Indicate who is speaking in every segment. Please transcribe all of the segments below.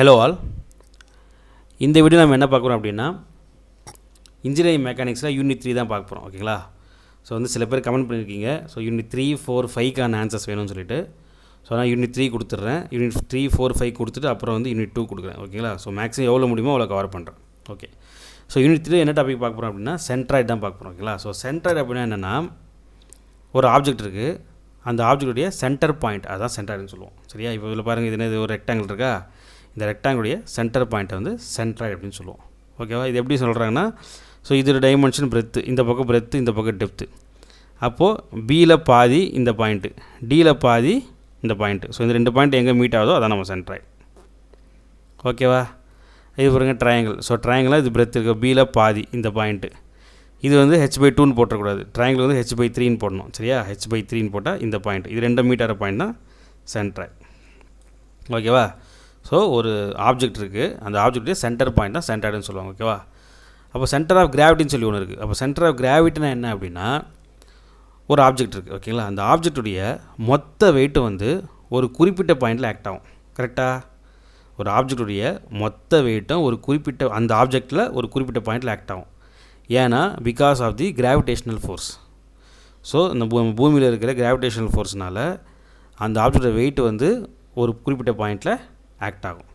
Speaker 1: Hello all. இந்த video நம்ம என்ன பார்க்குறோம் அப்படின்னா இன்ஜினியரிங் மெக்கானிக்ஸில் யூனிட் 3 தான் பார்க்க போகிறோம். ஓகேங்களா? ஸோ வந்து சில பேர் கமெண்ட் பண்ணியிருக்கீங்க, ஸோ யூனிட் 3, 4, 5க்கான ஆன்சர்ஸ் வேணும்னு சொல்லிட்டு. ஸோ நான் யூனிட் 3 கொடுத்துட்றேன். யூனிட் 3, 4, 5 கொடுத்துட்டு அப்புறம் வந்து யூனிட் 2 கொடுக்குறேன். ஓகேங்களா? ஸோ மேக்ஸிமம் எவ்வளோ முடியுமோ அவ்வளோ கவர் பண்ணுறேன். ஓகே. ஸோ யூனிட் 3 என்ன டாபிக் பார்க்க போகிறோம் அப்படின்னா சென்ட்ராய்டு தான் பார்க்க போகிறோம். ஓகேங்களா? ஸோ சென்ட்ராய்டு அப்படின்னா என்னென்னா, ஒரு ஆப்ஜெக்ட் இருக்குது, அந்த ஆப்ஜெக்டுடைய சென்டர் பாயிண்ட், அதுதான் சென்ட்ராய்டுன்னு சொல்லுவோம். சரியா? இப்போ இதில் பாருங்கள், இது என்ன, ஒரு ரெக்டாங்கிள் இருக்கா, இந்த ரெக்டாங்கிளுடைய சென்டர் பாயிண்ட்டை வந்து சென்ட்ராய்டு அப்படின்னு சொல்லுவோம். ஓகேவா? இது எப்படி சொல்கிறாங்கன்னா, ஸோ இது டைமென்ஷன் பிரெத்து, இந்த பக்கம் பிரெத்து, இந்த பக்கம் டெப்த்து. அப்போது பியில் பாதி இந்த பாயிண்ட்டு, டியில் பாதி இந்த பாயிண்ட்டு. ஸோ இந்த 2 பாயிண்ட் எங்கே மீட் ஆகுதோ அதான் நம்ம சென்ட்ராய்டு. ஓகேவா? இது பாருங்கள் ட்ரையாங்கிள். ஸோ ட்ரையாங்கிளாக இது பிரெத்து இருக்குது, பியில் பாதி இந்த பாயிண்ட்டு. இது வந்து h/2ன்னு போட்டக்கூடாது, ட்ரையாங்கிள் வந்து h/3ன்னு போடணும். சரியா? h/3ன்னு போட்டால் இந்த பாயிண்ட், இது 2 மீட் ஆகிற பாயிண்ட் தான் சென்ட்ராய்டு. ஓகேவா? ஸோ ஒரு ஆப்ஜெக்ட் இருக்குது, அந்த ஆப்ஜெக்ட்டுடைய சென்டர் பாயிண்ட் தான் சென்ட்ராய்டுன்னு சொல்லுவாங்க. ஓகேவா? அப்போ சென்டர் ஆஃப் கிராவிட்டின்னு சொல்லி ஒன்று இருக்குது. அப்போ சென்டர் ஆஃப் கிராவிட்டினா என்ன அப்படின்னா, ஒரு ஆப்ஜெக்ட் இருக்குது. ஓகேங்களா? அந்த ஆப்ஜெக்டுடைய மொத்த வெயிட்டு வந்து ஒரு குறிப்பிட்ட பாயிண்டில் ஆக்ட் ஆகும். கரெக்டாக? ஒரு ஆப்ஜெக்டுடைய மொத்த வெயிட்டும் ஒரு குறிப்பிட்ட அந்த ஆப்ஜெக்டில் ஒரு குறிப்பிட்ட பாயிண்டில் ஆக்ட் ஆகும். ஏன்னா because of the gravitational force. So இந்த பூமியில் இருக்கிற கிராவிடேஷனல் ஃபோர்ஸ்னால் அந்த ஆப்ஜெக்டோட வெயிட் வந்து ஒரு குறிப்பிட்ட பாயிண்டில் ஆக்ட் ஆகும்.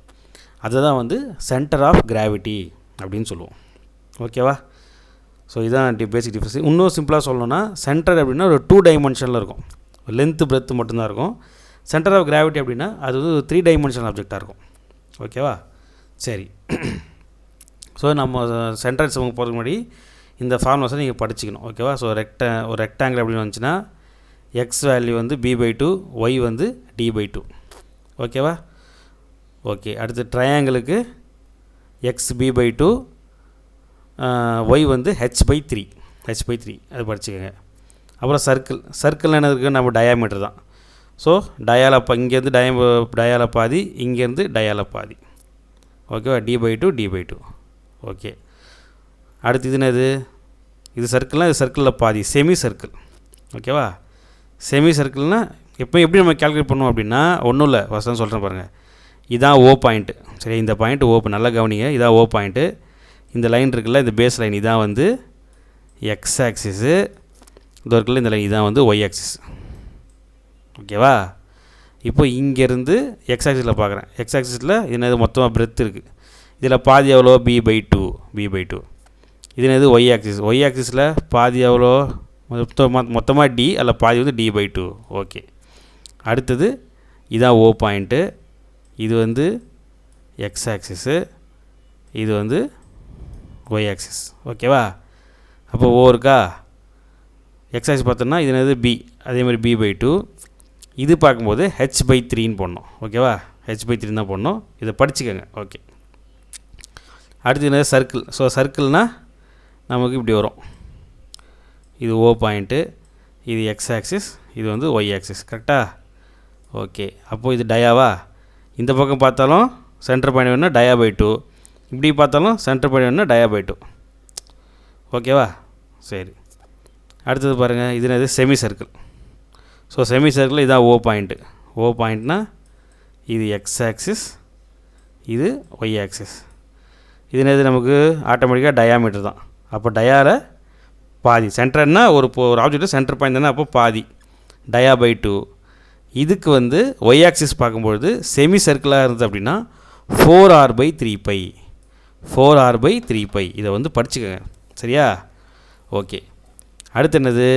Speaker 1: அதுதான் வந்து சென்டர் ஆஃப் கிராவிட்டி அப்படின்னு சொல்லுவோம். ஓகேவா? ஸோ இதுதான் பேசிக் டிஃப்ரென்ஸ். இன்னும் சிம்பிளாக சொல்லணும்னா, சென்டர் அப்படின்னா ஒரு 2 டைமென்ஷனில் இருக்கும், லென்த்து பிரெத்து மட்டும்தான் இருக்கும். சென்டர் ஆஃப் கிராவிட்டி அப்படின்னா அது வந்து 3 டைமென்ஷனல் ஆப்ஜெக்டாக இருக்கும். ஓகேவா? சரி. ஸோ நம்ம சென்ட்ராய்டு சமூகம் போகிறதுக்கு முன்னாடி இந்த ஃபார்முலாஸை நீங்கள் படிச்சுக்கணும். ஓகேவா? ஸோ ஒரு ரெக்டாங்கிள் அப்படின்னு வந்துச்சுன்னா எக்ஸ் வேல்யூ வந்து b/2, ஒய் வந்து d/2. ஓகேவா? ஓகே. அடுத்து ட்ரையாங்கிளுக்கு எக்ஸ் b/2, ஒய் வந்து h/3, அது படிச்சுக்கோங்க. அப்புறம் சர்க்கிள் என்ன இருக்குது, நம்ம டயாமீட்டர் தான். ஸோ இங்கேருந்து டயால பாதி, இங்கேருந்து டயால பாதி. ஓகேவா? d/2. ஓகே. அடுத்து இது என்னது, இது சர்க்கிள்னால் இது சர்க்கிளில் பாதி, செமி சர்க்கிள். ஓகேவா? செமி சர்க்கிள்னால் எப்படி நம்ம கேல்குலேட் பண்ணுவோம் அப்படின்னா, ஒன்றும் இல்லை, ஃபஸ்ட் தான் சொல்கிறேன் பாருங்கள். இதான் ஓ பாயிண்ட்டு. சரி, இந்த பாயிண்ட்டு ஓ, நல்லா கவனிங்க. இதான் ஓ பாயிண்ட்டு. இந்த லைன் இருக்குல்ல, இந்த பேஸ் லைன், இதான் வந்து எக்ஸ் ஆக்சிஸு. இது இருக்குல்ல, இந்த லைன், இதான் வந்து ஒய் ஆக்சிஸ். ஓகேவா? இப்போ இங்கேருந்து எக்ஸ் ஆக்சிஸில் பார்க்குறேன். எக்ஸ் ஆக்சிஸில் என்னது, மொத்தமாக பிரெத் இருக்குது. இதில் பாதி எவ்வளோ, b/2. இது என்னது ஒய் ஆக்சிஸில் பாதி எவ்வளோ, மொத்தமாக டி, அதில் பாதி வந்து d/2. ஓகே. அடுத்தது இதான் ஓ பாயிண்ட்டு. இது வந்து எக்ஸ் ஆக்சிஸு, இது வந்து ஒய் ஆக்சிஸ். ஓகேவா? அப்போ ஓ இருக்கா, எக்ஸ் ஆக்சிஸ் பார்த்தோன்னா இது என்னது பி, அதேமாதிரி b/2. இது பார்க்கும்போது h/3ன்னு போடணும். ஓகேவா? h/3 தான் போடணும். இதை படிச்சுக்கோங்க. ஓகே. அடுத்து என்னது சர்க்கிள். ஸோ சர்க்கிள்னால் நமக்கு இப்படி வரும். இது ஓ பாயிண்ட்டு, இது எக்ஸ் ஆக்சிஸ், இது வந்து ஒய் ஆக்சிஸ். கரெக்டாக? ஓகே. அப்போது இது டயாவா, இந்த பக்கம் பார்த்தாலும் சென்டர் பாயிண்ட் வேணும்னா டயா/2, இப்படி பார்த்தாலும் சென்டர் பாயிண்ட் வேணும்னா டயா/2. ஓகேவா? சரி. அடுத்தது பாருங்கள், இது என்னது semi circle. So semi circle இதான் ஓ பாயிண்ட்னா இது எக்ஸ் ஆக்சிஸ், இது ஒய் ஆக்சிஸ். இது என்னது, நமக்கு ஆட்டோமேட்டிக்காக டயாமீட்டர் தான். அப்போ டயாவில் பாதி, சென்டர்னா ஒரு ஆப்ஜெக்ட் சென்டர் பாயிண்ட் தானே, அப்போ பாதி டயா/2. இதுக்கு வந்து ஒய் ஆக்சிஸ் பார்க்கும்பொழுது செமி சர்க்கிளாக இருந்தது அப்படின்னா 4r/3π. இதை வந்து படிச்சுக்கோங்க. சரியா? ஓகே. அடுத்து என்னது,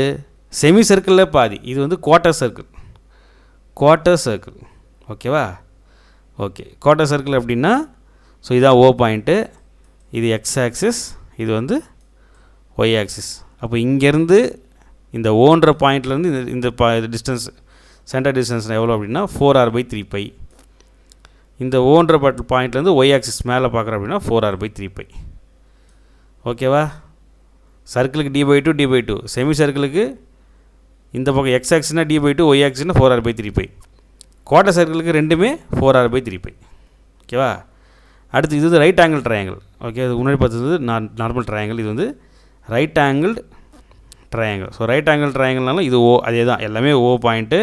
Speaker 1: செமி சர்க்கிளில் பாதி, இது வந்து குவார்ட்டர் சர்க்கிள். ஓகேவா? ஓகே. குவார்ட்டர் சர்க்கிள் அப்படின்னா, ஸோ இதான் ஓ பாயிண்ட்டு, இது எக்ஸ் ஆக்சிஸ், இது வந்து ஒய் ஆக்சிஸ். அப்போ இங்கேருந்து இந்த ஓன்ற பாயிண்ட்லேருந்து இந்த டிஸ்டன்ஸ், சென்டர் டிஸ்டன்ஸ் எவ்வளோ அப்படின்னா 4r/3π. இந்த ஓன்ற பாயிண்ட்லேருந்து ஒய் ஆக்சிஸ் மேலே பார்க்குறோம் அப்படின்னா 4r/3π. ஓகேவா? சர்க்கிளுக்கு d/2. செமி சர்க்கிளுக்கு இந்த பக்கம் எக்ஸ் ஆக்சிஸ்னா d/2, ஒய் ஆக்சிஸ்னா 4r/3π. குவார்ட்டர் சர்க்கிளுக்கு ரெண்டுமே 4r/3π. ஓகேவா? அடுத்து இது வந்து ரைட் ஆங்கிள் ட்ரையாங்கிள். ஓகே. அது முன்னாடி பார்த்தது நார்மல் ட்ரையாங்கிள், இது வந்து right angle triangle. So right angle ட்ரையாங்கிள்னாலும் இது ஓ, அதே தான், எல்லாமே ஓ பாயிண்ட்டு.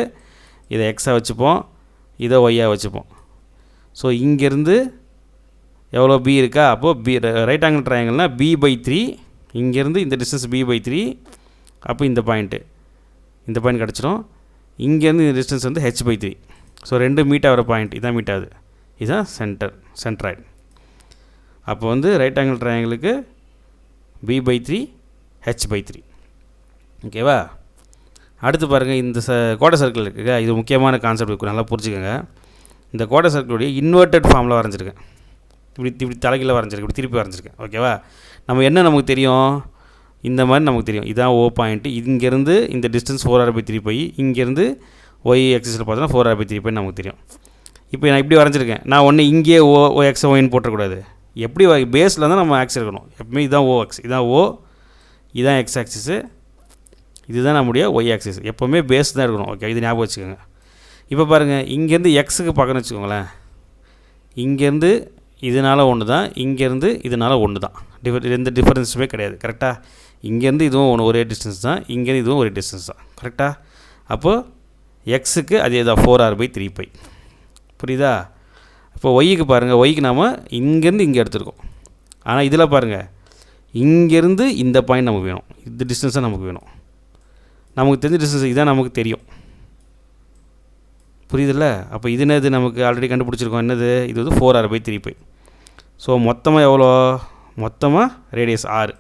Speaker 1: இதை எக்ஸாக வச்சுப்போம், இதை ஒய்யாக வச்சுப்போம். ஸோ இங்கேருந்து எவ்வளோ பி இருக்கா? அப்போது பி ரைட் ஆங்கிள் ட்ரையாங்கிள்னால் b/3 இங்கேருந்து இந்த டிஸ்டன்ஸ் b/3. அப்போ இந்த பாயிண்ட் கிடச்சிரும். இங்கேருந்து இந்த டிஸ்டன்ஸ் வந்து h/3. ஸோ 2 மீட் ஆகிற பாயிண்ட் இதான் மீட் ஆகுது. இதுதான் சென்ட்ராய்டு. அப்போ வந்து ரைட் ஆங்கிள் ட்ரையாங்கிளுக்கு b/3 h/3. ஓகேவா? அடுத்து பாருங்கள், இந்த குவார்ட்டர் சர்க்கிள் இருக்குங்க. இது முக்கியமான கான்செப்ட் இருக்கும், நல்லா புரிஞ்சுக்கோங்க. இந்த குவார்ட்டர் சர்க்கிளுடைய இன்வெர்ட்டட் ஃபார்மில் வரைஞ்சிருக்கேன். இப்படி தலைகீழ வரைஞ்சிருக்கேன், இப்படி திருப்பி வரைஞ்சிருக்கேன். ஓகேவா? நமக்கு தெரியும், இந்த மாதிரி நமக்கு தெரியும். இதான் O பாயிண்ட்டு. இங்கேருந்து இந்த டிஸ்டன்ஸ் 4r/3 போய் இங்கேருந்து ஒய் எக்ஸஸில் பார்த்தோன்னா 4r/3 நமக்கு தெரியும். இப்போ நான் இப்படி வரைஞ்சிருக்கேன். நான் ஒன்று இங்கேயே O எக்ஸ் ஒயின்னு போட்டக்கூடாது. எப்படி பேஸில் தான் நம்ம ஆக்ஸ் இருக்கணும். எப்பவுமே இதுதான் O எக்ஸ், இதான் O, இதுதான் எக்ஸ் ஆக்சிஸு, இதுதான் நம்முடைய ஒய் ஆக்சிஸ். எப்போவுமே பேஸ் தான் இருக்கணும். ஓகே, இது ஞாபகம் வச்சுக்கோங்க. இப்போ பாருங்கள், இங்கேருந்து எக்ஸுக்கு பார்க்கணும்னு வச்சுக்கோங்களேன். இங்கேருந்து இதனால் ஒன்று தான், இங்கேருந்து இதனால் ஒன்று தான். எந்த டிஃப்ரென்ஸுமே கிடையாது. கரெக்டாக? இங்கேருந்து இதுவும் ஒரே டிஸ்டன்ஸ் தான், இங்கேருந்து இதுவும் ஒரே டிஸ்டன்ஸ் தான். கரெக்டாக? அப்போது எக்ஸுக்கு அதே தான் 4r/3π. புரியுதா? இப்போ ஒய்க்கு பாருங்கள், ஒய்க்கு நாம் இங்கேருந்து இங்கே எடுத்துருக்கோம். ஆனால் இதில் பாருங்கள், இங்கேருந்து இந்த பாயிண்ட் நமக்கு வேணும். இந்த டிஸ்டன்ஸாக நமக்கு வேணும். நமக்கு தெரிஞ்ச டிஸ்டன்ஸ் இதான் நமக்கு தெரியும். புரியுதில்ல? அப்போ இது என்னது, நமக்கு ஆல்ரெடி கண்டுபிடிச்சிருக்கோம். என்னது? இது வந்து 4r/3π. ஸோ மொத்தமாக எவ்வளோ? மொத்தமாக ரேடியஸ் 6.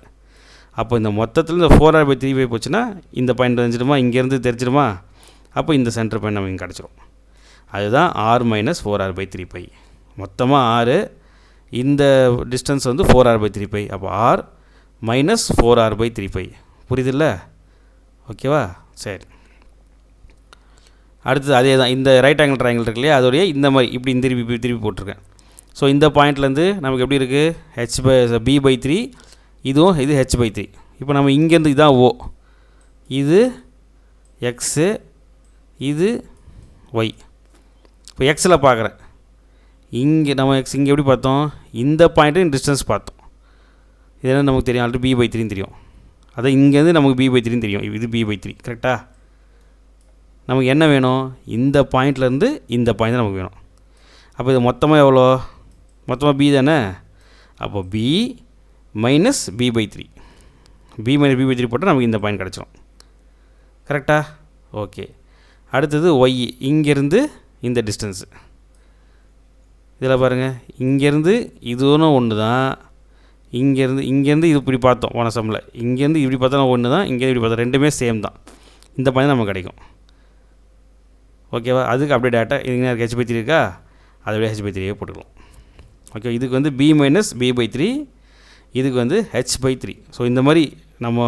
Speaker 1: அப்போ இந்த மொத்தத்தில் இந்த 4r/3π போச்சுன்னா இந்த பாயிண்ட் தெரிஞ்சிடுமா? இங்கேருந்து தெரிஞ்சிடுமா? அப்போ இந்த சென்டர் பாயிண்ட் நமக்கு கிடச்சிரும். அதுதான் r - 4r/3π. மொத்தமாக 6, இந்த டிஸ்டன்ஸ் வந்து 4r/3π. அப்போ r - 4r/3π. புரியுதில்ல? ஓகேவா? சரி, அடுத்தது அதே தான். இந்த ரைட் ஆங்கிள் ட்ரையாங்கிள் இருக்கு இல்லையா, அதோடைய இந்த மாதிரி இப்படி திருப்பி போட்டிருக்கேன். ஸோ இந்த பாயிண்ட்லேருந்து நமக்கு எப்படி இருக்குது? b/3, இதுவும் இது h/3. இப்போ நம்ம இங்கேருந்து இதான் O, இது எக்ஸு, இது ஒய். இப்போ எக்ஸில் பார்க்குறேன், இங்கே நம்ம எக்ஸ் இங்கே எப்படி பார்த்தோம்? இந்த பாயிண்ட்டு டிஸ்டன்ஸ் பார்த்தோம். இதெல்லாம் நமக்கு தெரியும், ஆல்ரெடி b/3 தெரியும். அதான் இங்கேருந்து நமக்கு b/3 தெரியும். இது b/3. கரெக்டாக? நமக்கு என்ன வேணும்? இந்த பாயிண்ட்லேருந்து இந்த பாயிண்ட் தான் நமக்கு வேணும். அப்போ இது மொத்தமாக எவ்வளோ? மொத்தமாக b தானே. அப்போ b - b/3. b - b/3 போட்டால் நமக்கு இந்த பாயிண்ட் கிடச்சிடும். கரெக்டாக? ஓகே. அடுத்தது ஒய், இங்கேருந்து இந்த டிஸ்டன்ஸு. இதில் பாருங்கள், இங்கேருந்து இதுவும் ஒன்று தான், இங்கேருந்து இது இப்படி பார்த்தோம் போன சம்மில். இங்கேருந்து இப்படி பார்த்தோம் ஒன்று தான், இங்கேருந்து இப்படி பார்த்தோம், ரெண்டுமே சேம் தான். இந்த பாயிண்ட் நமக்கு கிடைக்கும். ஓகேவா? அதுக்கு அப்படியே டேட்டா இங்கே h/3 இருக்கா, அதை விட h/3 போட்டுக்கலாம். ஓகே, இதுக்கு வந்து b - b/3, இதுக்கு வந்து h/3. ஸோ இந்த மாதிரி நம்ம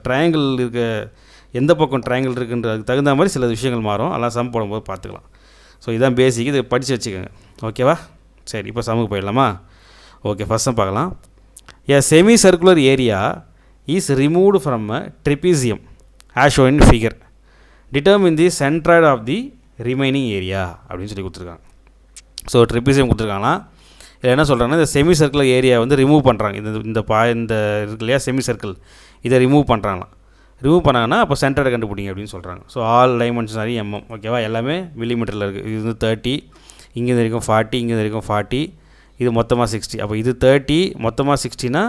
Speaker 1: ட்ரையாங்கிள் இருக்க எந்த பக்கம் ட்ரையாங்கிள் இருக்குன்றதுக்கு தகுந்த மாதிரி சில விஷயங்கள் மாறும். அதெல்லாம் சம் போடும்போது பார்த்துக்கலாம். ஸோ இதுதான் பேசிக், இதை படித்து வச்சுக்கோங்க. ஓகேவா? சரி, இப்போ சமுக்கு போயிடலாமா? ஓகே, ஃபஸ்ட் சம் பார்க்கலாம். A semicircular area is removed from a trapezium as shown in figure. Determine the centroid of the remaining area அப்படின்னு சொல்லி கொடுத்துருக்காங்க. ஸோ ட்ரெபிசியம் கொடுத்துருக்காங்கன்னா இதில் என்ன சொல்கிறாங்கன்னா, இந்த செமி சர்க்குலர் ஏரியா வந்து ரிமூவ் பண்ணுறாங்க. இந்த இருக்கு இல்லையா செமி சர்க்கிள், இதை ரிமூவ் பண்ணுறாங்களாம். ரிமூவ் பண்ணாங்கன்னா அப்போ சென்டரை கண்டுபிடிங்க அப்படின்னு சொல்கிறாங்க. ஸோ ஆல் டைமென்ஷன்ஸ் ஆரி mm. ஓகேவா? எல்லாமே மில்லிமீட்டரில் இருக்குது. இது வந்து 30, இங்கே வரைக்கும் 40, இங்கே வரைக்கும் 40, இது மொத்தமாக 60. அப்போ இது 30, மொத்தமாக 60னா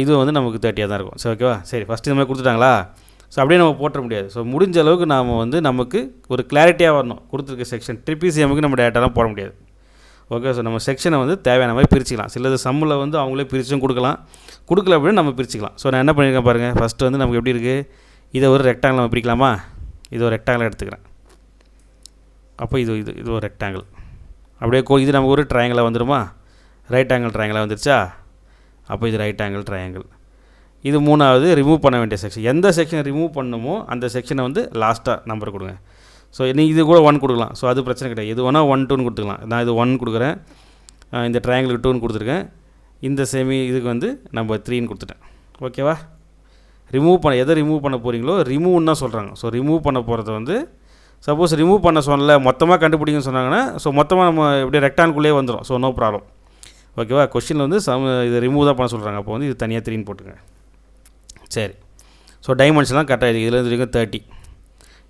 Speaker 1: இது வந்து நமக்கு 30 தான் இருக்கும். சரி, ஓகேவா? சரி, ஃபஸ்ட்டு இந்த மாதிரி கொடுத்துட்டாங்களா? ஸோ அப்படியே நம்ம போட்ட முடியாது. ஸோ முடிஞ்ச அளவுக்கு நாம் வந்து நமக்கு ஒரு கிளாரிட்டியாக வரணும். கொடுத்துருக்க செக்ஷன் ட்ரிபிசிஎம்முக்கு நம்ம டேட்டாலாம் போட முடியாது. ஓகே, ஸோ நம்ம செக்ஷனை வந்து தேவையான மாதிரி பிரிச்சுக்கலாம். சிலது சம்மில் வந்து அவங்களே பிரிச்சும் கொடுக்கலாம், கொடுக்கல அப்படின்னு நம்ம பிரிச்சுக்கலாம். ஸோ நான் என்ன பண்ணியிருக்கேன் பாருங்கள். ஃபஸ்ட்டு வந்து நமக்கு எப்படி இருக்குது, இதை ஒரு ரெக்டாங்கிள் நம்ம பிரிக்கலாமா? இது ஒரு ரெக்டாங்கிள் எடுத்துக்கிறேன். அப்போ இது ஒரு ரெக்டாங்கிள். அப்படியே இது நமக்கு ஒரு ட்ரையாங்கிளாக வந்துடுமா? ரைட் ஆங்கிள் ட்ரையாங்கிளாக வந்துருச்சா? அப்போ இது ரைட் ஆங்கிள் ட்ரையாங்கிள். இது மூணாவது ரிமூவ் பண்ண வேண்டிய செக்ஷன். எந்த செக்ஷன் ரிமூவ் பண்ணணுமோ அந்த செக்ஷனை வந்து லாஸ்ட்டாக நம்பர் கொடுங்க. ஸோ நீங்கள் இது கூட 1 கொடுக்கலாம். ஸோ அது பிரச்சனை கிடையாது. எது வேணால் 1, 2ன்னு கொடுத்துக்கலாம். நான் இது 1 கொடுக்குறேன், இந்த ட்ரையாங்கிளுக்கு 2ன்னு கொடுத்துருக்கேன், இந்த இதுக்கு வந்து நம்ம 3ன்னு கொடுத்துட்டேன். ஓகேவா? எதை ரிமூவ் பண்ண போகிறீங்களோ ரிமூவ்னு தான் சொல்கிறாங்க. ஸோ ரிமூவ் பண்ண போகிறத வந்து சப்போஸ் ரிமூவ் பண்ண சொன்னல மொத்தமாக கண்டுபிடிங்கன்னு சொன்னாங்கன்னா, ஸோ மொத்தமாக நம்ம இப்படியே ரெக்டாங்குள்ளே வந்துடும். So no problem. ஓகேவா? கொஸ்டினில் வந்து இது ரிமூவ் தான் பண்ண சொல்கிறாங்க. அப்போ வந்து இது தனியாக 3ன்னு போட்டுங்க. சரி, ஸோ டைமென்ஷன்லாம் கரெக்டாக இருக்குது. இதில் வரைக்கும் 30,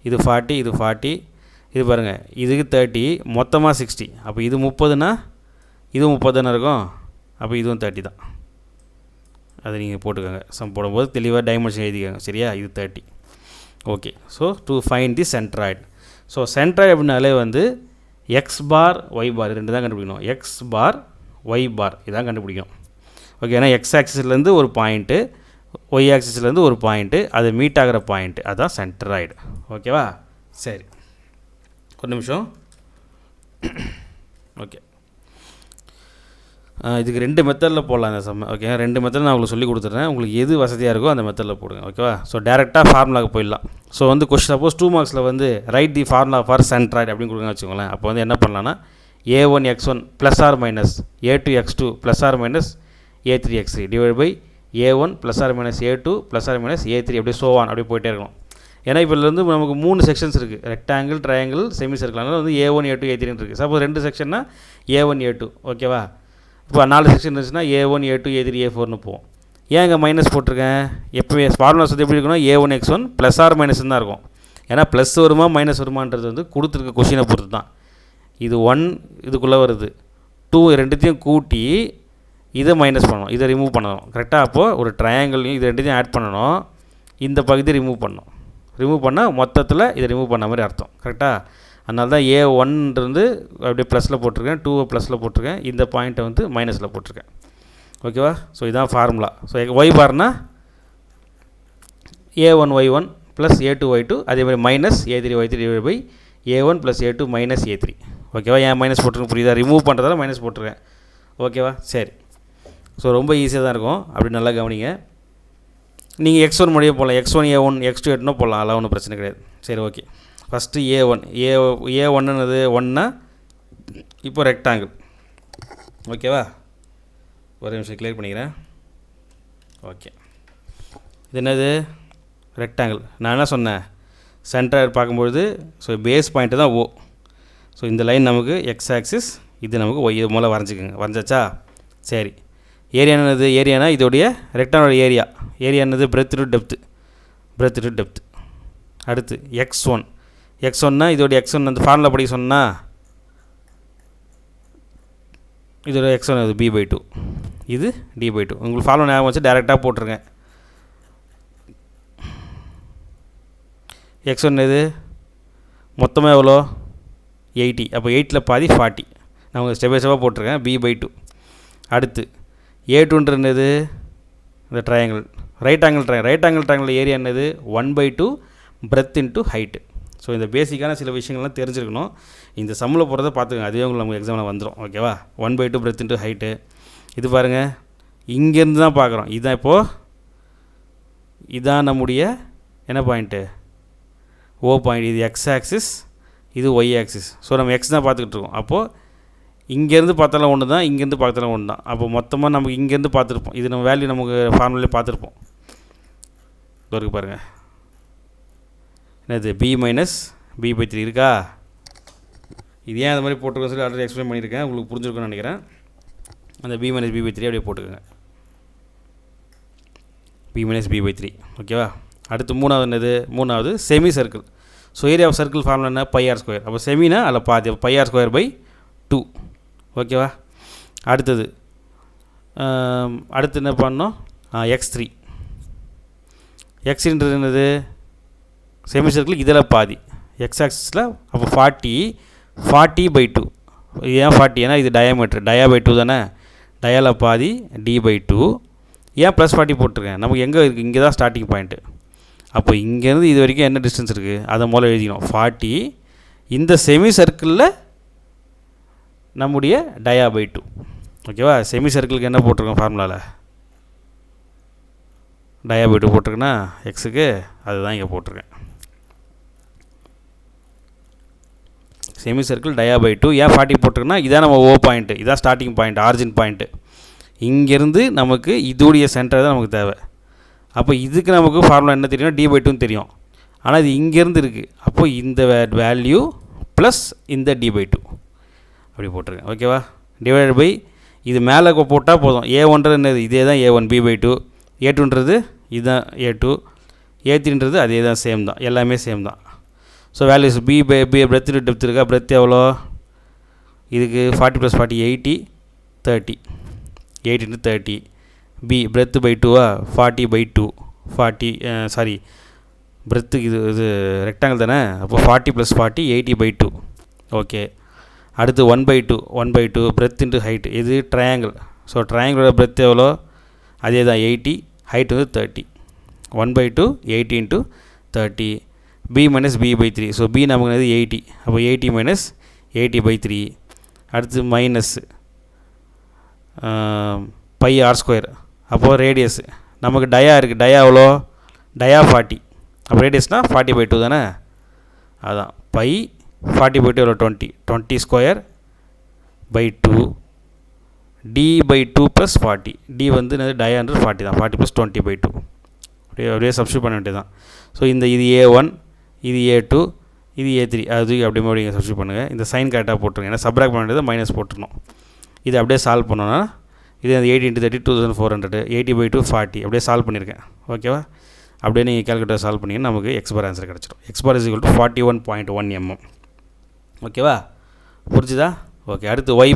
Speaker 1: இது 40, இது 40, இது பாருங்கள், இதுக்கு 30, மொத்தமாக 60. அப்போ இது 30னா இதுவும் 30 தானே இருக்கும். அப்போ இதுவும் 30 தான். அதை நீங்கள் போட்டுக்கோங்க. சம் போடும்போது தெளிவாக டைமென்ஷன் எழுதிக்கோங்க. சரியா? இது 30. Okay. So to find the centroid. So centroid அப்படின்னாலே வந்து எக்ஸ் பார் ஒய் பார் ரெண்டு தான் கண்டுபிடிக்கணும். எக்ஸ் பார் ஒய் பார் இதான் கண்டுபிடிக்கணும். ஓகே. ஏன்னா எக்ஸ் ஆக்சிஸ்லேருந்து ஒரு பாயிண்ட்டு, ஒய் ஆக்சிஸ்லேருந்து ஒரு பாயிண்ட்டு, அது மீட் ஆகிற பாயிண்ட்டு, அதுதான் சென்ட்ராய்டு. ஓகேவா? சரி, ஒரு நிமிஷம். ஓகே. இதுக்கு 2 மெத்தடில் போடலாம் இந்த சம். ஓகே, 2 மெத்தட் நான் உங்களுக்கு சொல்லி கொடுத்துட்றேன். உங்களுக்கு எது வசதியாக இருக்கோ அந்த மெத்தடில் போடுங்க. ஓகேவா? ஸோ டேரெக்டாக ஃபார்முலாவுக்கு போயிடலாம். ஸோ வந்து கொஸ்டின் சப்போஸ் 2 மார்க்ஸில் வந்து write the formula for centroid அப்படின்னு கொடுங்க வச்சுக்கோங்களேன். அப்போ வந்து என்ன பண்ணலான்னா a1 x1 plus or minus a2 x2 plus or minus a3 x3 divide by a1 plus or minus a2 plus or minus a3 அப்படியே சோவான் அப்படியே போயிட்டே இருக்கணும். ஏன்னா இப்போ வந்து நமக்கு 3 செக்ஷன்ஸ் இருக்குது. Rectangle, triangle, semi circle. அதனால் வந்து a1 a2 a3 இருக்குது. Suppose 2 செக்ஷன்னா a1 a2. ஓகேவா? இப்போ 4 செக்ஷன் இருந்துச்சுன்னா a1 a2 a3 a4னு போவோம். ஏன் இங்கே மைனஸ் போட்டிருக்கேன்? எப்போவே ஃபார்முலாஸ் வந்து எப்படி இருக்கணும்? a1 x1 plus or minus தான் இருக்கும். ஏன்னா ப்ளஸ் வருமா மைனஸ் வருமானது வந்து கொடுத்துருக்க கொஷினை பொறுத்து தான். இது 1 இதுக்குள்ளே வருது, 2 ரெண்டுத்தையும் கூட்டி இதை மைனஸ் பண்ணணும், இதை ரிமூவ் பண்ணணும். கரெக்டாக? அப்போது ஒரு ட்ரையாங்கிளையும் இது ரெண்டுத்தையும் ஆட் பண்ணணும், இந்த பகுதியை ரிமூவ் பண்ணணும். ரிமூவ் பண்ணால் மொத்தத்தில் இதை ரிமூவ் பண்ண மாதிரி அர்த்தம். கரெக்டாக? அதனால தான் a1 இருந்து அப்படியே ப்ளஸில் போட்டிருக்கேன், 2 ப்ளஸில் போட்டிருக்கேன், இந்த பாயிண்ட்டை வந்து மைனஸில் போட்டிருக்கேன். ஓகேவா? ஸோ இதான் ஃபார்முலா. ஸோ ஒய் பார்னா a1 y1 plus a2 y2, அதேமாதிரி minus a3 y3 divide by a1 plus a2 minus a3. ஓகேவா? ஏன் மைனஸ் போட்டிருக்கேன் புரியுதா? ரிமூவ் பண்ணுறதால மைனஸ் போட்டிருக்கேன். ஓகேவா? சரி. ஸோ ரொம்ப ஈஸியாக தான் இருக்கும். அப்படி நல்லா கவனிங்க. நீங்கள் x1 முடிய போகலாம், x1 a1 x2 a2 போடலாம், அதெல்லாம் ஒன்றும் பிரச்சனை கிடையாது. சரி, ஓகே. ஃபஸ்ட்டு a1ன்றது 1னா இப்போ ரெக்டாங்கிள். ஓகேவா? ஒரு நிமிஷம் கிளியர் பண்ணிக்கிறேன். ஓகே, இது என்னது? ரெக்டாங்கிள். நான் என்ன சொன்னேன்? சென்டர் பார்க்கும்பொழுது ஸோ பேஸ் பாயிண்ட்டு தான் O. ஸோ இந்த லைன் நமக்கு எக்ஸ் ஆக்சிஸ், இது நமக்கு ஒய். இது மூலம் வரைஞ்சிக்கோங்க. வரைஞ்சாச்சா? சரி. ஏரியா என்னது? ஏரியானா இதோடைய ரெக்டாங்கிளோட ஏரியா. ஏரியா என்னது? Breadth to depth. Breadth to depth. அடுத்து x1னா இதோடைய x1 அந்த ஃபார்முலா படி சொன்னால் இதோட x1 அது b/2, இது d/2. உங்களுக்கு ஃபார்முலா ஞாபகம் வச்சு டேரெக்டாக போட்டுருங்க. x1 இது மொத்தமாக எவ்வளோ? 80. அப்போ 8ல் பாதி 40. நான் உங்களுக்கு ஸ்டெப் பை ஸ்டெப்பாக போட்டிருக்கேன். b/2. அடுத்து a2ன்றது என்னது? இந்த triangle, right angle triangle area என்னது? 1/2 பிரெத் இன்ட்டு ஹைட்டு. ஸோ இந்த பேசிக்கான சில விஷயங்கள்லாம் தெரிஞ்சுருக்கணும். இந்த சம்மில் போகிறத பார்த்துக்கோங்க, அதுவே உங்களுக்கு நமக்கு எக்ஸாமில் வந்துடும். ஓகேவா? 1/2 பிரெத் இன்ட்டு ஹைட்டு. இது பாருங்கள், இங்கேருந்து தான் பார்க்குறோம். இதுதான் இப்போது இதான் நம்முடைய என்ன பாயிண்ட்டு? ஓ பாயிண்ட். இது எக்ஸ் ஆக்சிஸ், இது ஒய் ஆக்சிஸ். ஸோ நம்ம எக்ஸ் தான் பார்த்துக்கிட்டு இருக்கோம். அப்போது இங்கேருந்து பார்த்தாலும் ஒன்று தான், இங்கேருந்து பார்த்தாலும் ஒன்று தான். அப்போ மொத்தமாக நமக்கு இங்கேருந்து பார்த்துருப்போம். இது நம்ம வேல்யூ நமக்கு ஃபார்முலே பார்த்துருப்போம். இருக்கு பாருங்கள், என்னது? b மைனஸ் b/3 இருக்கா? இது ஏன் அந்த மாதிரி போட்டிருக்கோன்னு சொல்லி ஆல்ரெடி எக்ஸ்பிளைன் பண்ணியிருக்கேன், உங்களுக்கு புரிஞ்சிருக்குன்னு நினைக்கிறேன். அந்த b மைனஸ் b/3 அப்படியே போட்டுக்கோங்க. b minus b/3. ஓகேவா? அடுத்து மூணாவது semi circle. So area of circle formula என்ன? πr². அப்போ செமினா அதில் பாதி, πr²/2. ஓகேவா? அடுத்து என்ன பண்ணோம்? x3. x3ன்றது என்னது? செமி சர்க்கிள் இதில் பாதி, எக்ஸ் ஆக்சிஸில். அப்போ 40/2. ஏன் 40? ஏன்னா இது டயாமீட்டர், டயா/2 தானே. டயாவில் பாதி d/2. ஏன் ப்ளஸ் 40 போட்டிருக்கேன்? நமக்கு எங்கே இருக்குது? இங்கே தான் ஸ்டார்டிங் பாயிண்ட்டு. அப்போ இங்கேருந்து இது வரைக்கும் என்ன டிஸ்டன்ஸ் இருக்குது? அதை மூலம் எழுதிக்கணும். 40 இந்த செமி சர்க்கிளில் நம்முடைய டயா/2. ஓகேவா? செமி சர்க்கிளுக்கு என்ன போட்டிருக்கோம் ஃபார்முலாவில்? டயா/2 போட்டிருக்கேன்னா எக்ஸுக்கு, அதுதான் இங்கே போட்டிருக்கேன். செமி சர்க்கிள் டயா/2. ஏன் 40 போட்டிருக்குன்னா இதான் நம்ம ஓ பாயிண்ட்டு, இதான் ஸ்டார்டிங் பாயிண்ட், ஆரிஜின் பாயிண்ட்டு. இங்கேருந்து நமக்கு இதோடைய சென்டர் தான் நமக்கு தேவை. அப்போ இதுக்கு நமக்கு ஃபார்முலா என்ன தெரியும்? d/2 தெரியும். ஆனால் இது இங்கேருந்து இருக்குது. அப்போது இந்த வேல்யூ ப்ளஸ் இந்த d/2 அப்படி போட்டிருக்கேன். ஓகேவா? டிவைட் பை இது மேலே போட்டால் போதும். a1ன்றது என்னது? இதே தான் a1 b/2. a2ன்றது இதுதான் a2. a3ன்றது அதே தான், சேம் தான், எல்லாமே சேம் தான். So values b/b breadth depth இருக்கா? பிரெத் எவ்வளோ? இதுக்கு 40 + 40 80. 30, 8 into 30. B breadth by 2 40 by 2, 40 sorry breadth இது ரெக்டாங்கிள் தானே, அப்போ 40 + 40 80 by 2. ஓகே, அடுத்து 1/2 breadth into height. இது ட்ரையாங்கிள். ஸோ ட்ரையாங்கிளோட breadth எவ்வளோ, அதே தான் 80, height வந்து 30. 1/2 80 into 30. B minus B by 3. So B நமக்கு வந்து 80, அப்போ 80 minus 80 by 3. அடுத்து மைனஸ் பை ஆர் ஸ்கொயர். அப்போது ரேடியஸ் நமக்கு டயா இருக்குது, டயா எவ்வளோ, டயா 40, அப்போ ரேடியஸ்னால் 40/2 தானே, அதுதான் பை 40/2 எவ்வளோ 20 ஸ்கொயர் பை 2 D/2 + 40. D வந்து டயான்றது 40 தான், 40 + 20/2. அப்படியே சப்ஸ்டியூட் பண்ண வேண்டியது தான். ஸோ இது A1, இது A2, இது A3, அது அப்படியே சப்ஸ்டியூட் பண்ணுங்கள். இந்த சைன் கரெக்டாக போட்டுருங்க, ஏன்னா சப்ராக்ட் பண்ண வேண்டியது மைனஸ் போட்டுருணும். இது அப்படியே சால்வ் பண்ணோன்னா இது 80 × 30 2400, 80/2 40, அப்படியே சால்வ் பண்ணியிருக்கேன். ஓகேவா, அப்படியே நீங்கள் கேல்குலேட்டர் சால்வ் பண்ணிங்கன்னா நமக்கு எக்ஸ்பார் ஆன்சர் கிடச்சிடும். X bar = 41.1 mm. ஓகேவா, புரிஞ்சுதா? ஓகே, அடுத்து ஒய்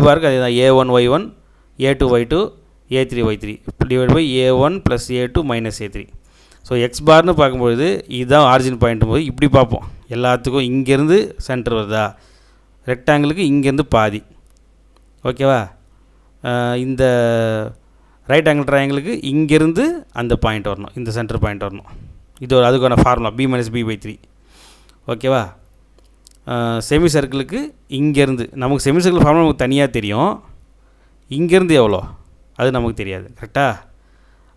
Speaker 1: பாருக்கு அதே தான் A1 Y1, A2 Y2, A3 Y3 divide by A1 + A2 - A3. So x பார்னு பார்க்கும்பொழுது இதுதான் ஆரிஜின் பாயிண்ட்டும் போது இப்படி பார்ப்போம். எல்லாத்துக்கும் இங்கேருந்து சென்டர் வருதா, ரெக்டாங்கிளுக்கு இங்கேருந்து பாதி. ஓகேவா, இந்த ரைட் ஆங்கிள் ட்ரையாங்கிளுக்கு இங்கேருந்து அந்த பாயிண்ட் வரணும், இந்த சென்டர் பாயிண்ட் வரணும். இது ஒரு அதுக்கான ஃபார்முலா B - B/3. ஓகேவா, செமி சர்க்கிளுக்கு இங்கேருந்து நமக்கு செமி சர்க்கிள் ஃபார்முலா நமக்கு தனியாக தெரியும், இங்கேருந்து எவ்வளோ அது நமக்கு தெரியாது. கரெக்டாக,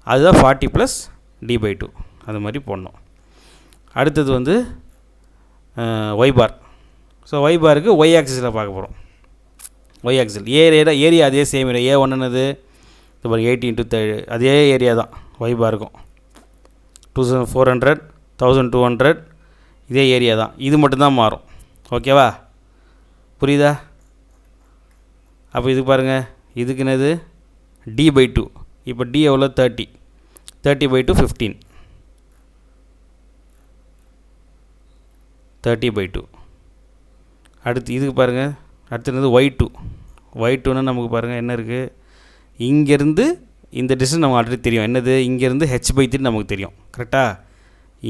Speaker 1: அதுதான் 40 + D/2 அது மாதிரி போடணும். அடுத்தது வந்து ஒய் பார். ஸோ ஒய் பாருக்கு ஒய் ஆக்சிஸில் பார்க்க போகிறோம். ஒய் ஆக்சில் ஏரியா அதே சேம் ஏரியா. A1 என்னது, இது பாருங்க 80 × 30, அதே ஏரியா தான் ஒய் பாருக்கும். 2400, 1200 இதே ஏரியா தான், இது மட்டும்தான் மாறும். ஓகேவா, புரியுதா? அப்போ இது பாருங்கள், இதுக்கு என்னது D/2. இப்போ D எவ்வளோ 30, 30/2 15, 30/2. அடுத்து இதுக்கு பாருங்கள், அடுத்து என்னது Y2ன்னா நமக்கு பாருங்கள் என்ன இருக்குது, இங்கேருந்து இந்த டிஸ்டன்ஸ் நமக்கு ஆல்ரெடி தெரியும், என்னது இங்கேருந்து h/3 நமக்கு தெரியும். கரெக்டாக,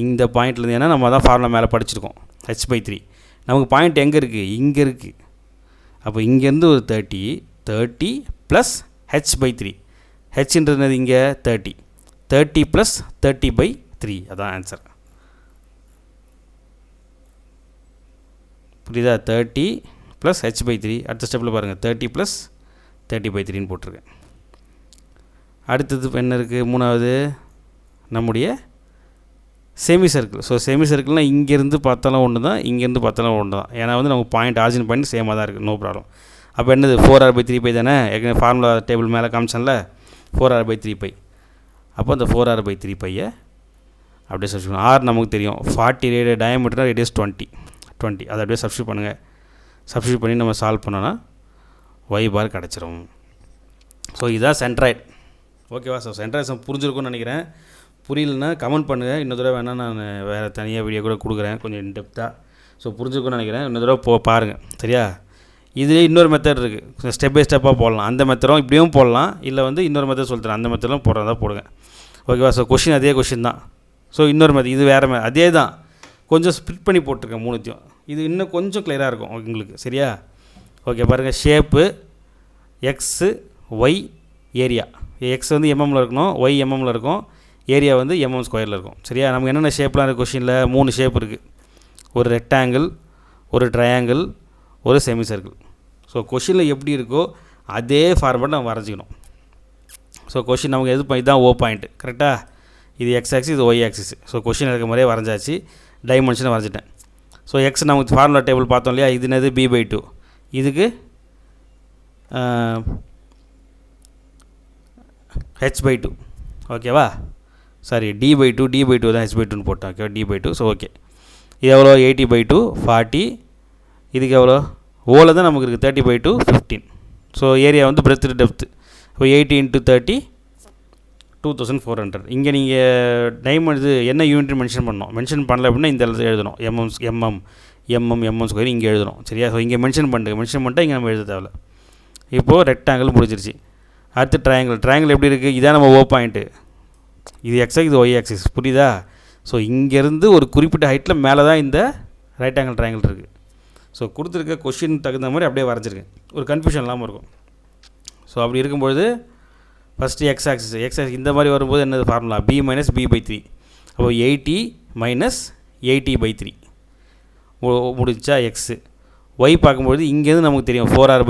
Speaker 1: இந்த பாயிண்ட்லேருந்து, ஏன்னா நம்ம தான் ஃபார்முலா மேலே படிச்சிருக்கோம், h/3 நமக்கு பாயிண்ட் எங்கே இருக்குது, இங்கே இருக்குது. அப்போ இங்கேருந்து ஒரு 30 + h/3, ஹெச்ன்றது இங்கே 30 + 30/3, அதான் ஆன்சர். புரியுதா, 30 + h/3. அடுத்த ஸ்டெப்பில் பாருங்கள் 30 + 30/3 போட்டிருக்கேன். அடுத்தது என்ன இருக்குது, மூணாவது நம்முடைய செமி சர்க்கிள். ஸோ செமி சர்க்கிள்னால் இங்கேருந்து பார்த்தாலும் ஒன்று தான், இங்கேருந்து பார்த்தாலும் ஒன்று தான், ஏன்னா வந்து நமக்கு பாயிண்ட் ஆரிஜின் பாயிண்ட் சேமாக தான் இருக்குது, நோ ப்ராப்ளம். அப்போ என்னது 4r/3π தானே, ஏற்கனவே ஃபார்முலா டேபிள் மேலே காமிச்சேன்ல 4r/3π. அப்போ அந்த 4r/3π அப்படியே சப்ஸ்டியூட் பண்ணணும். ஆர் நமக்கு தெரியும் 40 டயமீட்டர்னா ரேடியஸ் 20, அதை அப்படியே சப்ஸ்டியூட் பண்ணுங்கள். சப்ஸ்டியூட் பண்ணி நம்ம சால்வ் பண்ணோன்னா ஒய் பார் கிடச்சிரும். ஸோ இதுதான் சென்ட்ராய்ட். ஓகேவா, ஸோ சென்ட்ராய்ட் புரிஞ்சிருக்கும்னு நினைக்கிறேன். புரியலன்னா கமெண்ட் பண்ணுங்கள், இன்னொரு தடவை வேணால் நான் வேறு தனியாக வீடியோ கூட கொடுக்குறேன் கொஞ்சம் இன்டெப்த்தாக. ஸோ புரிஞ்சுக்கணும்னு நினைக்கிறேன், இன்னொரு தடவை பாருங்கள். சரியா, இதுலேயே இன்னொரு மெத்தட் இருக்குது, ஸ்டெப் பை ஸ்டெப்பாக போடலாம். அந்த மெத்தடும் இப்படியும் போடலாம், இல்லை வந்து இன்னொரு மெத்தட் சொல்லித்தரேன், அந்த மெத்தடும் போடுறதா போடுங்க. ஓகேவா, ஸோ கொஷின் அதே கொஷின் தான். ஸோ இன்னொரு மெத்தட், இது வேறு அதே தான், கொஞ்சம் ஸ்ப்ளிட் பண்ணி போட்டிருக்கேன் மூணுத்தையும். இது இன்னும் கொஞ்சம் கிளியராக இருக்கும் உங்களுக்கு. சரியா, ஓகே பாருங்கள், shape x y area. X வந்து எம்எம்மில் இருக்கணும், ஒய் எம்எம்மில் இருக்கும், ஏரியா வந்து mm² இருக்கும். சரியா, நமக்கு என்னென்ன ஷேப்லாம் இருக்குது கொஷினில், 3 ஷேப் இருக்குது, ஒரு ரெக்டாங்கிள், ஒரு ட்ரையாங்கிள், ஒரு செமி சர்க்கிள். ஸோ கொஷினில் எப்படி இருக்கோ அதே ஃபார்மேட் நம்ம வரைஞ்சிக்கணும். ஸோ கொஷின் நமக்கு எது இதுதான் ஓ பாயிண்ட். கரெக்டாக, இது எக்ஸ் ஆக்சிஸ், இது ஒய் ஆக்சிஸ். ஸோ கொஷின் இருக்க மாதிரியே வரைஞ்சாச்சு, டைமென்ஷனை வரைஞ்சிட்டேன். ஸோ எக்ஸ் நமக்கு ஃபார்முலா டேபிள் பார்த்தோம் இல்லையா, இது என்னது B/2, இதுக்கு h/2. ஓகேவா, சாரி D/2 தான் h/2ன்னு போட்டேன். Okay, D/2. ஸோ ஓகே, இது எவ்வளோ 80/2 40, இதுக்கு எவ்வளோ ஓவில் தான் நமக்கு இருக்குது 30/2 15. ஸோ ஏரியா வந்து பிரெத் டெப்த்து. இப்போ 80 × 30 2400. இங்கே நீங்கள் டைமண்ட் இது என்ன யூனிட் மென்ஷன் பண்ணல அப்படின்னா இந்த இடத்துல எழுதணும், mm² இங்கே எழுதணும். சரியா, ஸோ இங்கே மென்ஷன் பண்ணிட்டு இங்கே நம்ம எழுத தேவையில்ல. இப்போது ரெக்டாங்கிள் முடிஞ்சிருச்சு. அடுத்து ட்ரையாங்கிள் எப்படி இருக்குது? இதான் நம்ம ஓ பாயிண்ட்டு, இது எக்ஸாக்ஸ், இது ஒய் ஆக்சிஸ், புரியுதா? ஸோ இங்கேருந்து ஒரு குறிப்பிட்ட ஹைட்டில் மேலே தான் இந்த ரைட் ஆங்கிள் ட்ரையாங்கிள் இருக்குது. ஸோ கொடுத்துருக்க கொஷின் தகுந்த மாதிரி அப்படியே வரைஞ்சிருக்கேன், ஒரு கன்ஃபியூஷன் இல்லாமல் இருக்கும். ஸோ அப்படி இருக்கும்பொழுது ஃபஸ்ட்டு எக்ஸ் ஆக்சிஸ் இந்த மாதிரி வரும்போது என்னது ஃபார்முலா? b minus b/3. அப்போ 80 மைனஸ் 80/3 முடிச்சா எக்ஸு. ஒய் பார்க்கும்பொழுது இங்கேருந்து நமக்கு தெரியும் 4r/,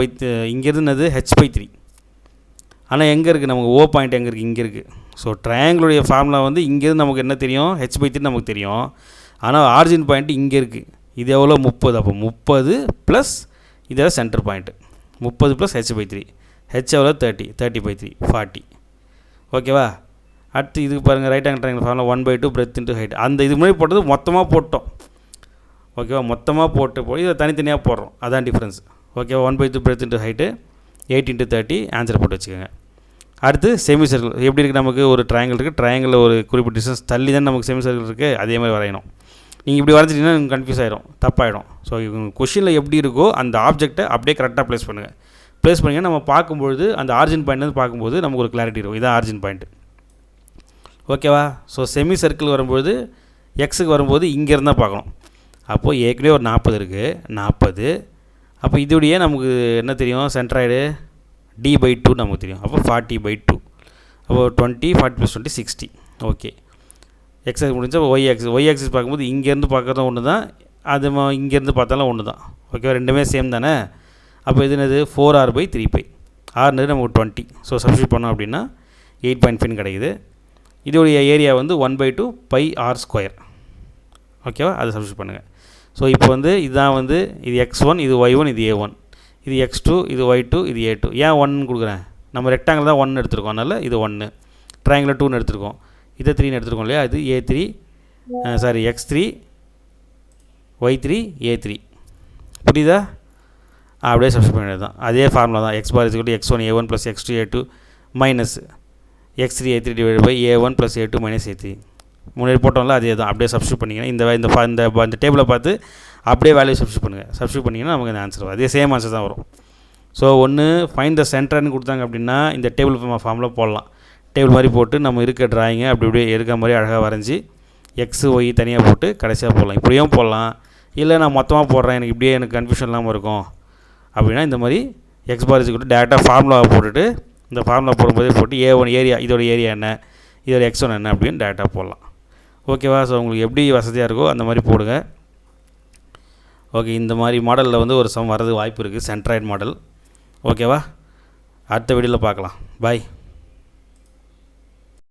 Speaker 1: இங்கேருந்து என்னது h/3. ஆனால் எங்கே இருக்குது நமக்கு ஓ பாயிண்ட் எங்கே இருக்குது? இங்கே இருக்குது. ஸோ ட்ரையாங்கிளுடைய ஃபார்முலா வந்து இங்கேருந்து நமக்கு என்ன தெரியும்? h/3 நமக்கு தெரியும். ஆனால் ஆரிஜின் பாயிண்ட்டு இங்கே இருக்குது. இது எவ்வளோ? 30. அப்போ 30 ப்ளஸ் இதெல்லாம் centre point, 30 plus h/3. H எவ்வளோ? 30/3 40. ஓகேவா? அடுத்து இதுக்கு பாருங்கள், right angle triangle formula 1/2 breadth into height. அந்த இது முன்னாடி போட்டது மொத்தமாக போட்டோம். ஓகேவா? மொத்தமாக போட்டு இதை தனித்தனியாக போடுறோம், அதான் டிஃப்ரென்ஸ். ஓகேவா? 1/2 பிரெத் இன்ட்டு ஹைட்டு 8 × 30 ஆன்சர் போட்டு வச்சுக்கோங்க. அடுத்து செமி சர்க்கிள் எப்படி இருக்குது? நமக்கு ஒரு ட்ரையாங்கிள் இருக்குது, ட்ரையாங்கிளில் ஒரு குறிப்பிட்ட டிஸ்டன்ஸ் தள்ளி தான் நமக்கு செமி சர்க்கிள் இருக்குது, அதே மாதிரி வரையணும். நீங்கள் இப்படி வரைஞ்சிட்டிங்கன்னா உங்களுக்கு கன்ஃபியூஸ் ஆகிடும், தப்பாகிடும். ஸோ கொஷினில் எப்படி இருக்கோ அந்த ஆப்ஜெக்டை அப்படியே கரெக்டாக ப்ளேஸ் பண்ணுங்கள். ப்ளேஸ் பண்ணிங்கன்னா நம்ம பார்க்கும்பொழுது அந்த ஆரிஜின் பாயிண்ட் பார்க்கும்போது நமக்கு ஒரு கிளாரிட்டி இருக்கும், இதான் ஆரிஜின் பாயிண்ட்டு. ஓகேவா? ஸோ செமி சர்க்கிள் வரும்போது எக்ஸுக்கு வரும்போது இங்கேருந்து தான் பார்க்கணும். அப்போது ஏற்கனவே ஒரு 40 இருக்குது, 40. அப்போ இதோடையே நமக்கு என்ன தெரியும்? சென்ட்ராய்டு d/2 நமக்கு தெரியும். அப்போ 40/2. அப்போது 20, 40 + 20 60. ஓகே, எக்ஸ் ஆக்சிஸ் முடிஞ்சால் ஒய் ஆக்சிஸ் பார்க்கும்போது இங்கேருந்து பார்க்குறதும் ஒன்று தான், அது இங்கேருந்து பார்த்தாலும் ஒன்று தான். ஓகேவா? ரெண்டுமே சேம் தானே. அப்போ இது என்னது? 4r/3π. ஆறுனது நமக்கு 20. ஸோ சப்ஸ்டியூட் பண்ணோம் அப்படின்னா 8.5 கிடைக்குது. இதோடைய ஏரியா வந்து 1/2 πr². ஓகேவா? அதை சப்ஸ்டியூட் பண்ணுங்கள். ஸோ இப்போ வந்து இதுதான் வந்து இது x1, இது y1, இது a1, இது x2, இது y2, இது a2. ஏன் 1 கொடுக்குறேன்? நம்ம ரெக்டாங்கிள் தான் 1 எடுத்துருக்கோம், அதனால் இது 1. ட்ரையாங்கிள் 2 எடுத்துருக்கோம், இதை 3 எடுத்துருக்கோம் இல்லையா? இது a3, x3, y3, a3. புரியுதா? அப்படியே சப்ஸ்டியூட் பண்ணிடுறது தான், அதே ஃபார்முலா தான். x bar x1 a1 + x2 a2 minus x3 a3 divide by a1 + a2 minus a3. முன்னாடி போட்டோம்ல அதே தான், அப்படியே சப்ஸ்டியூட் பண்ணிங்கன்னா இந்த டேபிளை பார்த்து அப்படியே வேல்யூ சப்ஸ்டியூட் பண்ணுங்கள். சப்ஸ்டியூட் பண்ணிங்கன்னா நமக்கு அந்த ஆன்சர் வரும், அதே சேம் ஆன்சர் தான் வரும். ஸோ ஒன்று ஃபைண்ட் த சென்டர்னு கொடுத்தாங்க அப்படின்னா இந்த டேபிள் ஃபார்மில் போடலாம். டேபிள் மாதிரி போட்டு நம்ம இருக்க ட்ராயிங்கை அப்படி அப்படியே இருக்க மாதிரி அழகாக வரைஞ்சி எக்ஸு ஒய் தனியாக போட்டு கடைசியாக போடலாம். இப்படியும் போடலாம், இல்லை நான் மொத்தமாக போடுறேன் எனக்கு இப்படியே எனக்கு கன்ஃபியூஷன் இல்லாமல் இருக்கும் அப்படின்னா இந்த மாதிரி எக்ஸ் பார் கூட டேரெக்டாக ஃபார்முலாவை போட்டுட்டு இந்த ஃபார்முலா போடும்போதே போட்டு a1 ஏரியா, இதோட ஏரியா என்ன, இதோட x1 என்ன அப்படின்னு டேரெக்டாக போடலாம். ஓகேவா? ஸோ உங்களுக்கு எப்படி வசதியாக இருக்கோ அந்த மாதிரி போடுங்க. ஓகே, இந்த மாதிரி மாடலில் வந்து ஒரு சம் வரது வாய்ப்பு இருக்குது, சென்ட்ராய்டு மாடல். ஓகேவா? அடுத்த வீடியோவில் பார்க்கலாம். பாய்.